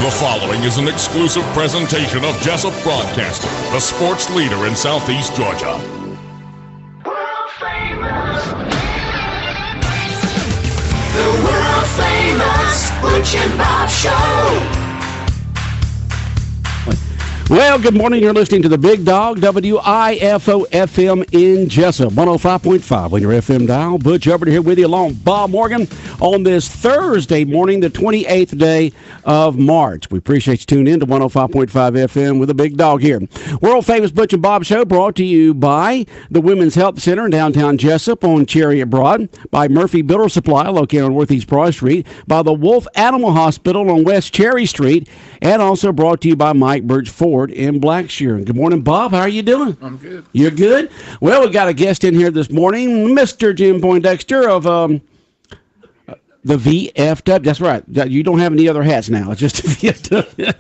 The following is an exclusive presentation of Jesup Broadcasting, the sports leader in Southeast Georgia. World famous. The world famous Butch and Bob Show. Well, good morning. You're listening to the Big Dog, WIFO FM in Jesup, 105.5 on your FM dial. Butch over here with you along Bob Morgan on this Thursday morning, the 28th day of March. We appreciate you tuning in to 105.5 FM with the Big Dog here. World famous Butch and Bob Show brought to you by the Women's Health Center in downtown Jesup on Chariot Broad, by Murphy Builder Supply located on Northeast Broad Street, by the Wolf Animal Hospital on West Cherry Street, and also brought to you by Mike Birch Ford in Blackshear. Good morning, Bob. How are you doing? I'm good. You're good? Well, we got a guest in here this morning, Mr. Jim Poindexter of the VFW. That's right. You don't have any other hats now. It's just VFW.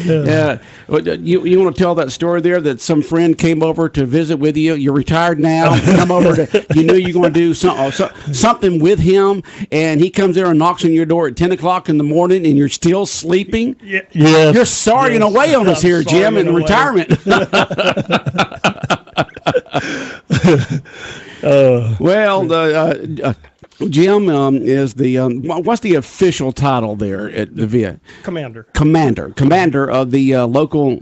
Yeah. You want to tell that story there that some friend came over to visit with you? You're retired now. Come over to, you knew you were going to do something with him, and he comes there and knocks on your door at 10 o'clock in the morning, and you're still sleeping? Yeah. You're sorrying away on us here, Jim, in retirement. Jim is the what's the official title there at the VA? Commander of the local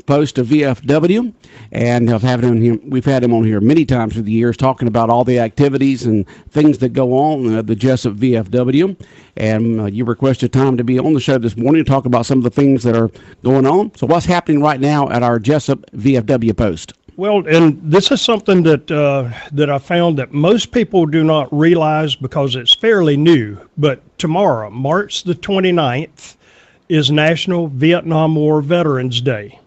post of VFW, and we've had him on here many times through the years talking about all the activities and things that go on at the Jesup VFW. And you requested time to be on the show this morning to talk about some of the things that are going on. So what's happening right now at our Jesup VFW post? Well, and this is something that I found that most people do not realize because it's fairly new. But tomorrow, March the 29th, is National Vietnam War Veterans Day.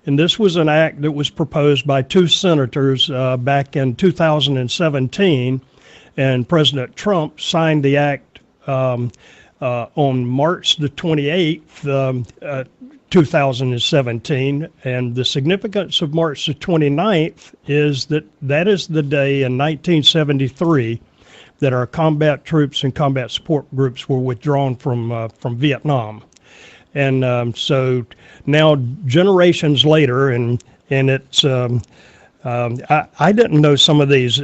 And this was an act that was proposed by two senators back in 2017. And President Trump signed the act on March the 28th, 2017, and the significance of March the 29th is that is the day in 1973 that our combat troops and combat support groups were withdrawn from Vietnam. And so now generations later, and it's I didn't know some of these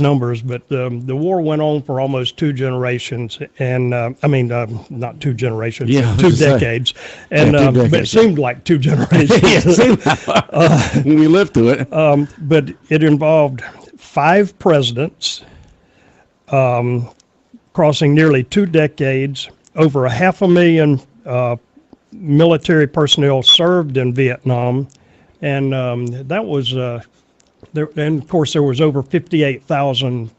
numbers, but the war went on for almost two generations, and not two generations, two decades, and but it seemed like two generations. When we lived through it. But it involved 5 presidents, crossing nearly 2 decades. Over 500,000 military personnel served in Vietnam, and that was. And of course, there was over 58,000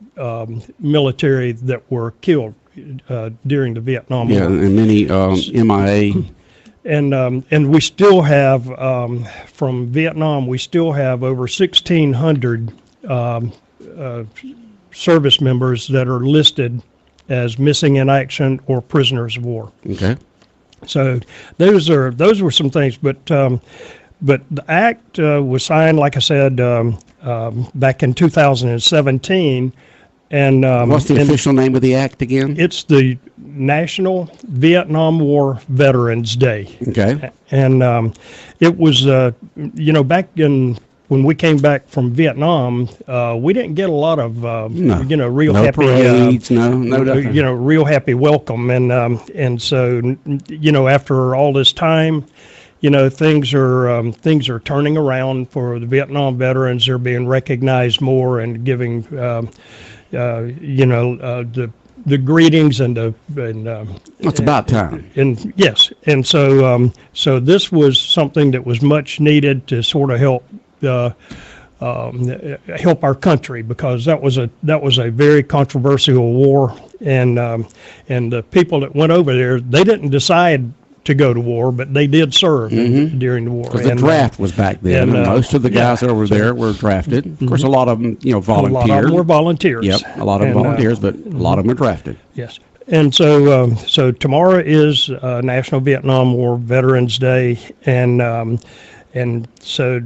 military that were killed during the Vietnam War. Yeah, and many MIA. And we still have from Vietnam. We still have over 1,600 service members that are listed as missing in action or prisoners of war. Okay. So those were some things, but the act was signed, like I said, back in 2017. And what's the official name of the act again? It's the National Vietnam War Veterans Day. Okay. And it was, back when we came back from Vietnam, we didn't get a lot of, real happy parades, no, real happy welcome. And so, after all this time, things are turning around for the Vietnam veterans. They're being recognized more and giving, the greetings and it's about time. And yes, and so this was something that was much needed to sort of help our country, because that was a very controversial war, and the people that went over there, they didn't decide to go to war, but they did serve during the war. Because the draft was back then, and most of the guys over there were drafted. Of course, a lot of them, volunteered. A lot of them were volunteers. Yep, a lot of them volunteers, but a lot of them were drafted. Yes, and so tomorrow is National Vietnam War Veterans Day, and so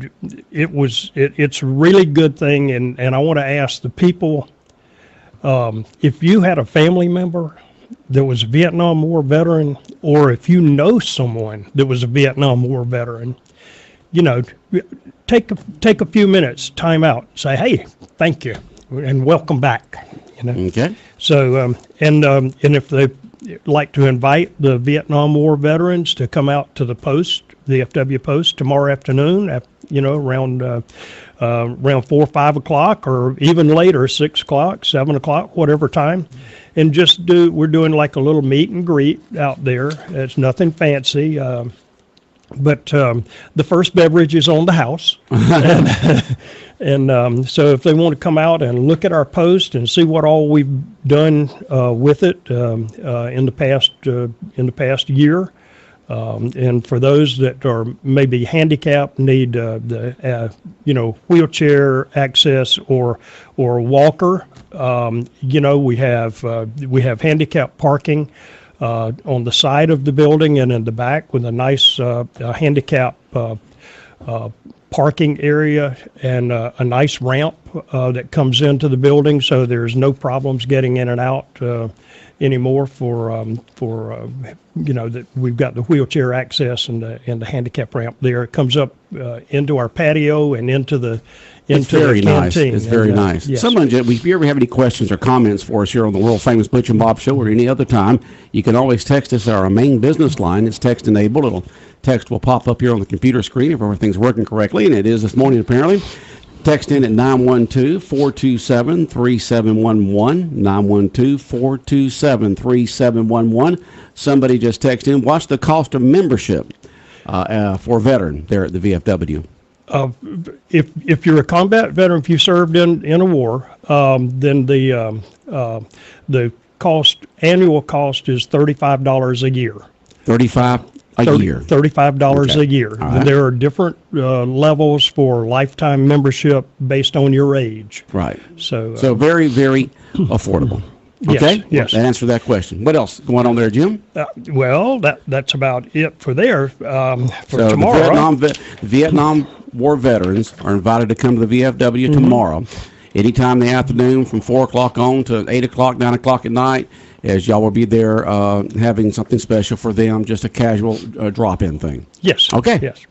it's a really good thing, and I want to ask the people, if you had a family member that was a Vietnam War veteran, or if you know someone that was a Vietnam War veteran, take a few minutes, time out, say, hey, thank you, and welcome back. Okay. So, and if they like to invite the Vietnam War veterans to come out to the post, the FW post, tomorrow afternoon, around 4 or 5 o'clock, or even later, 6 o'clock, 7 o'clock, whatever time, and we're doing like a little meet and greet out there. It's nothing fancy. But the first beverage is on the house. And so if they want to come out and look at our post and see what all we've done with it in the past year, and for those that are maybe handicapped, need the wheelchair access or walker, we have handicap parking on the side of the building and in the back with a nice handicap parking area and a nice ramp that comes into the building, so there's no problems getting in and out anymore for that we've got the wheelchair access and the handicap ramp there. It comes up into our patio and into the canteen. It's very nice. Yes. Someone, if you ever have any questions or comments for us here on the world famous Butch and Bob Show or any other time, you can always text us at our main business line. It's text enabled. Text will pop up here on the computer screen if everything's working correctly, and it is this morning apparently. Text in at 912-427-3711, 912-427-3711. Somebody just text in, what's the cost of membership for a veteran there at the VFW? If you're a combat veteran, if you served in a war, then the annual cost is $35 a year. $35 a year. $35 a year. Right. There are different levels for lifetime membership based on your age. Right. So very, very affordable. Okay. Yes. That answered that question. What else going on there, Jim? Well, that's about it for there. For tomorrow, the Vietnam War veterans are invited to come to the VFW tomorrow, anytime in the afternoon from 4 o'clock on to 8 o'clock, 9 o'clock at night, as y'all will be there having something special for them, just a casual drop-in thing. Yes. Okay. Yes.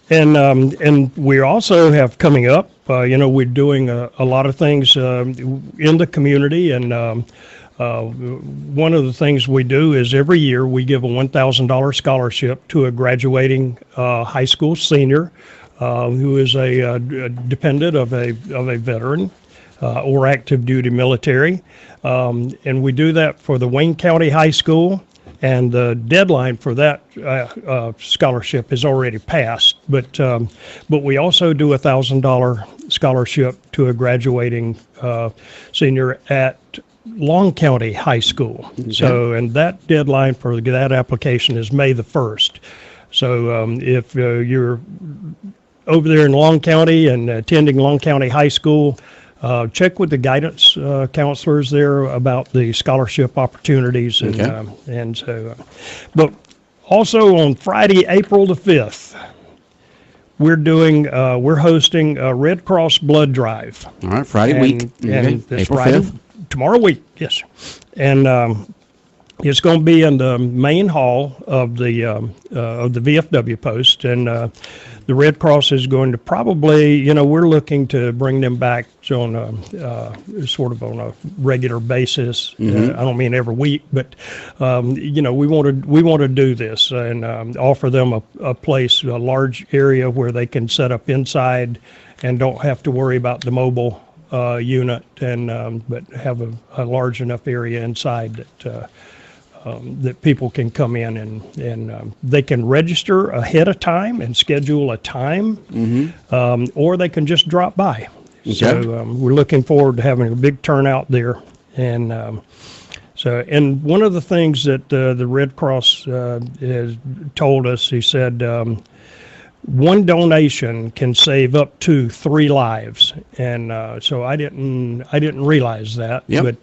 And we also have coming up, we're doing a lot of things in the community, and one of the things we do is every year we give a $1,000 scholarship to a graduating high school senior who is a dependent of a veteran or active duty military. And we do that for the Wayne County High School, and the deadline for that scholarship is already passed. But we also do a $1,000 scholarship to a graduating senior at Long County High School. Okay. So, and that deadline for that application is May the 1st. So if you're over there in Long County and attending Long County High School, check with the guidance counselors there about the scholarship opportunities. And, okay. And so, but also on Friday, April the 5th, we're hosting a Red Cross blood drive. All right, Friday week. And this April Friday, 5th. Tomorrow week, yes. And it's going to be in the main hall of the VFW post, and the Red Cross is going to probably, we're looking to bring them back on sort of on a regular basis. I don't mean every week, but we want to do this and offer them a place, a large area where they can set up inside and don't have to worry about the mobile unit, and but have a large enough area inside that people can come in and they can register ahead of time and schedule a time, or they can just drop by. Okay. So we're looking forward to having a big turnout there. And and one of the things that the Red Cross has told us, he said, one donation can save up to 3 lives, and so I didn't realize that. Yep.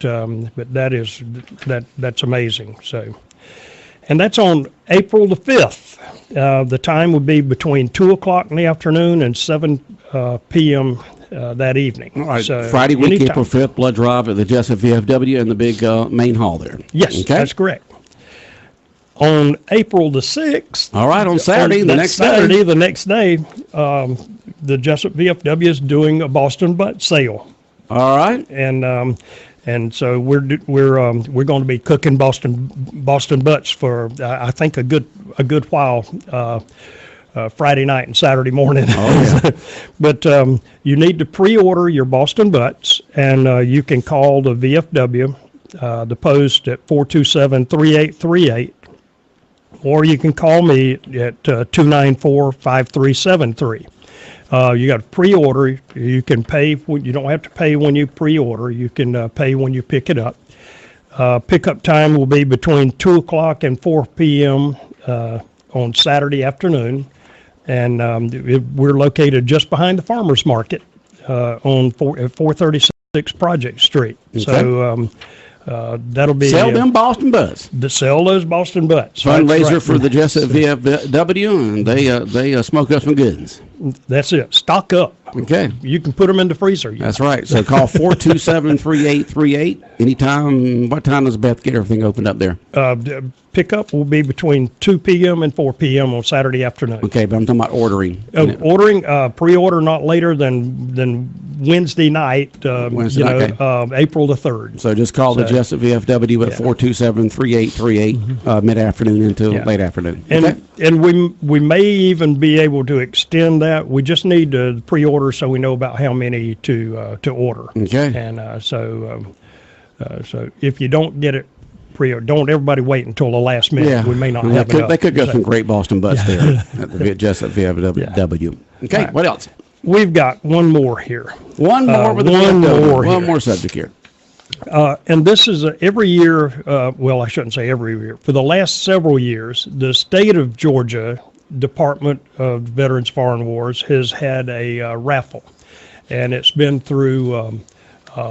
But that's amazing. So, and that's on April the 5th. The time would be between 2 o'clock in the afternoon and 7 p.m. that evening. All right. So Friday week, anytime. April 5th, blood drive at the Jesup VFW in the big main hall there. Yes, Okay. that's correct. On April the 6th. All right, on Saturday, the next Saturday, day. the next day, the Jesup VFW is doing a Boston butt sale. All right. And so we're going to be cooking Boston butts for I think a good while Friday night and Saturday morning. Oh, yeah. But you need to pre-order your Boston butts, and you can call the VFW, the post at 427-3838, or you can call me at 294-5373. You got to pre-order. You can pay. You don't have to pay when you pre-order. You can pay when you pick it up. Pickup time will be between 2 o'clock and 4 p.m. On Saturday afternoon, and we're located just behind the farmers market on 436 Project Street. Okay. So that'll be Sell them Boston butts. to sell those Boston butts. Fundraiser That's right. for the Jesup VFW, and they smoke up some goods. That's it. Stock up. Okay. You can put them in the freezer. That's right. So call 427-3838 anytime. What time does Beth get everything opened up there? Pickup will be between 2 p.m. and 4 p.m. on Saturday afternoon. Okay, but I'm talking about ordering. Ordering, pre-order not later than Wednesday night, Wednesday night, okay. April the 3rd. So just call the Jesup VFW at 427-3838 mid-afternoon into late afternoon. Okay? And we may even be able to extend that. We just need to pre-order so we know about how many to order. Okay. And so if you don't get it pre-order, don't everybody wait until the last minute. Yeah. We may not have enough. They could go some great Boston butts there at the Jesup VFW. Okay, Right. what else? We've got one more here. One more with the one VFW. more One here. more subject here. And this is every year, well, I shouldn't say every year. For the last several years, the state of Georgia Department of Veterans Foreign Wars has had a raffle, and it's been through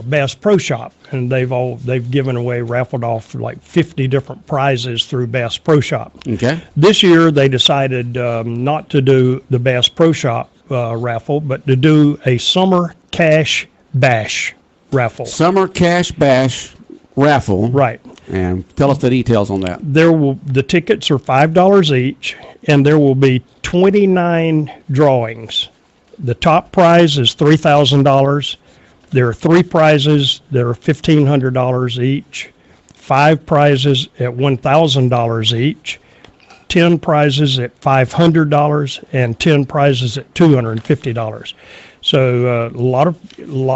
Bass Pro Shop, and they've given away, raffled off like 50 different prizes through Bass Pro Shop. Okay. This year they decided not to do the Bass Pro Shop raffle, but to do a summer cash bash raffle. Summer Cash Bash raffle. Right. And tell us the details on that. The tickets are $5 each, and there will be 29 drawings. The top prize is $3,000. There are 3 prizes that are $1,500 each, 5 prizes at $1,000 each, 10 prizes at $500, and 10 prizes at $250. So a lot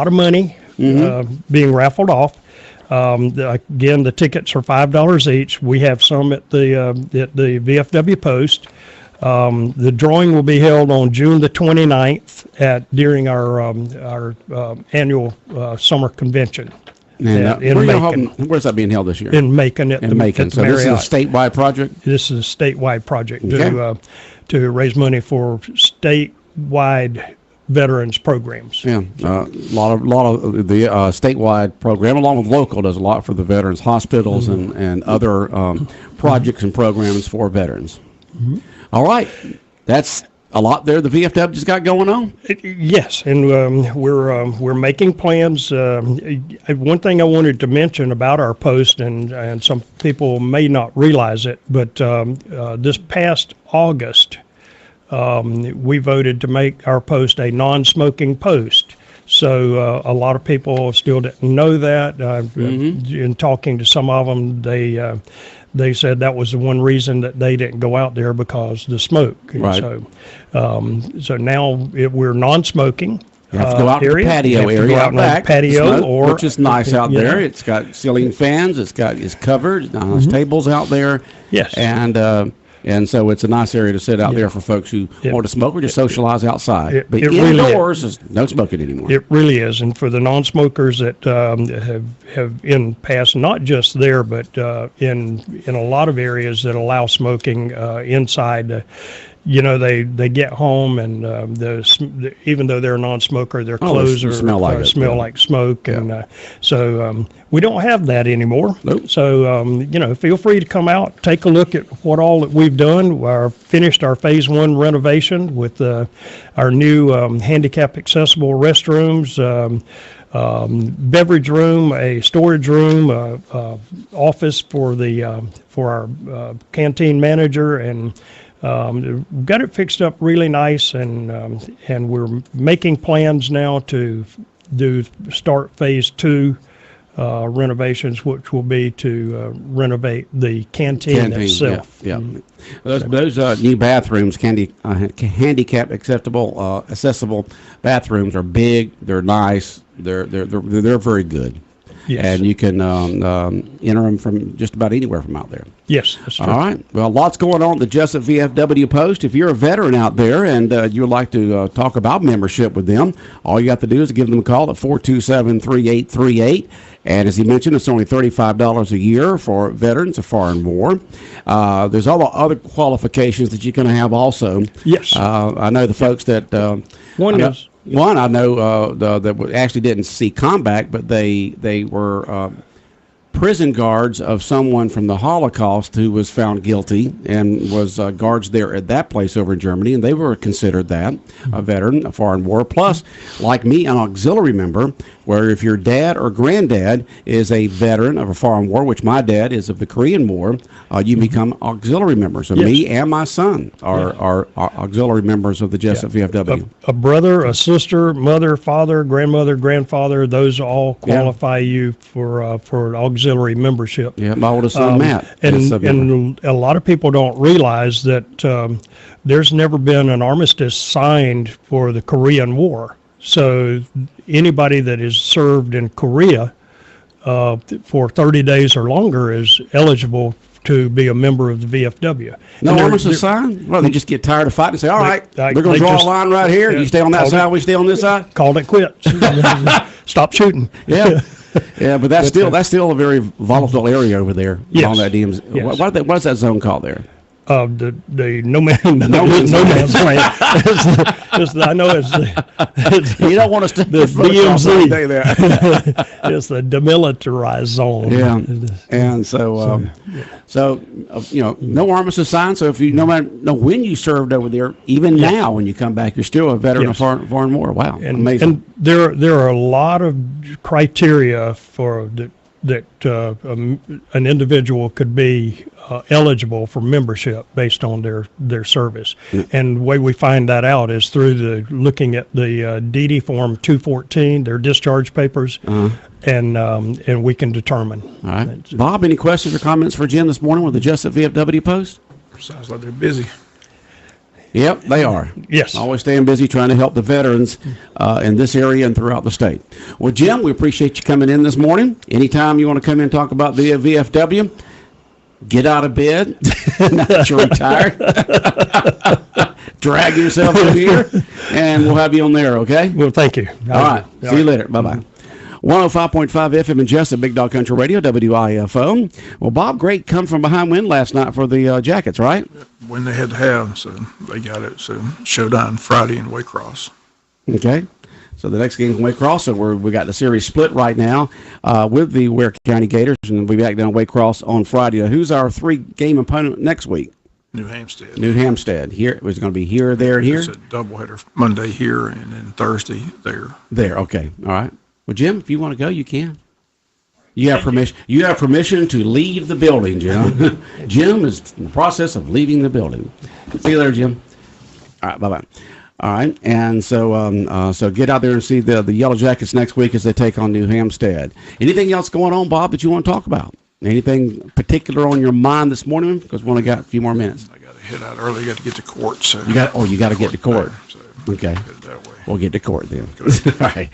of money being raffled off. Again, the tickets are $5 each. We have some at the VFW post. The drawing will be held on June the 29th during our annual summer convention in Macon. Where's that being held this year? In Macon at the Macon. So Marriott. this is a statewide project? This is a statewide project Okay. to raise money for statewide veterans programs. Yeah, a lot of the statewide program, along with local, does a lot for the veterans hospitals and other projects and programs for veterans. All right, that's a lot there. The VFW's got going on. Yes, and we're making plans. One thing I wanted to mention about our post, and some people may not realize it, but this past August, we voted to make our post a non-smoking post. So a lot of people still didn't know that. In talking to some of them, they said that was the one reason that they didn't go out there, because the smoke. And Right. so now we're non-smoking. You have to go out to the patio area out back, patio, which is nice out there. It's got ceiling fans. It's covered. Nice tables out there. Yes. And so it's a nice area to sit out there for folks who want to smoke or just socialize outside. But it really indoors, is no smoking anymore. It really is. And for the non-smokers that have in past, not just there, but in a lot of areas that allow smoking inside, they get home and even though they're a non-smoker, their clothes smell like smoke, and so we don't have that anymore. Nope. So feel free to come out, take a look at what all that we've done. We finished our phase 1 renovation with our new handicap accessible restrooms, beverage room, a storage room, office for our canteen manager, and got it fixed up really nice, and we're making plans now to start phase 2 renovations, which will be to renovate the canteen itself. Yeah. Those new bathrooms, handicap accessible bathrooms, are big. They're nice. They're very good. Yes. And you can enter them from just about anywhere from out there. Yes, that's true. All right. Well, lots going on at the Jesup VFW Post. If you're a veteran out there and you would like to talk about membership with them, all you have to do is give them a call at 427-3838. And as he mentioned, it's only $35 a year for veterans of foreign war. There's all the other qualifications that you're going to have also. Yes. I know the folks that... One I know that actually didn't see combat, but they were prison guards of someone from the Holocaust who was found guilty and was guards there at that place over in Germany, and they were considered that a veteran of foreign war. Plus, like me, an auxiliary member, where if your dad or granddad is a veteran of a foreign war, which my dad is of the Korean War, you become auxiliary members. So me and my son are auxiliary members of the Jesup VFW. A brother, a sister, mother, father, grandmother, grandfather, those all qualify you for auxiliary membership. Yeah, my oldest son, Matt. And a lot of people don't realize that there's never been an armistice signed for the Korean War. So anybody that is served in Korea for 30 days or longer is eligible to be a member of the VFW. No armistice sign? Well, they just get tired of fighting and say, all right, they're going to draw a line right here. You stay on that side, we stay on this side. Called it quits. Stop shooting. Yeah. Yeah, but that's still a very volatile area over there. Yes. On that DMZ. Yes. What's that zone called there? The no man's land. I know it's you don't want to stay the DMZ. There. It's the demilitarized zone. Yeah, and so no armistice sign. So if you no matter when you served over there, even now when you come back, you're still a veteran of foreign war. Wow, amazing. And there are a lot of criteria for that an individual could be eligible for membership based on their service. And the way we find that out is through looking at the DD Form 214, their discharge papers, and we can determine. All right. Bob, any questions or comments for Jim this morning with the Jesup VFW Post? Sounds like they're busy. Yep, they are. Yes. Always staying busy trying to help the veterans in this area and throughout the state. Well, Jim, we appreciate you coming in this morning. Anytime you want to come in and talk about the VFW, get out of bed. Now that you're retired. Drag yourself over here, and we'll have you on there, okay? Well, thank you. All right. See you later. Bye-bye. 105.5 FM in Jesup, Big Dog Country Radio, WIFO. Well, Bob, great come from behind win last night for the Jackets, right? When they had to have, so they got it. So showdown Friday in Waycross. Okay. So the next game's in Waycross, so we got the series split right now with the Ware County Gators, and we'll be back down Waycross on Friday. Now, who's our 3-game opponent next week? New Hampstead. New Hampstead. Here it was going to be here, there, and here. It's a doubleheader. Monday here, and then Thursday there. There. Okay. All right. Well, Jim, if you want to go, you can. You have permission. You have permission to leave the building, Jim. Jim is in the process of leaving the building. See you later, Jim. All right. Bye-bye. All right. And so so get out there and see the Yellow Jackets next week as they take on New Hampstead. Anything else going on, Bob, that you want to talk about? Anything particular on your mind this morning? Because we only got a few more minutes. I got to head out early. I got to get to court. So you got to get to court. So Okay. that way. We'll get to court then. All right.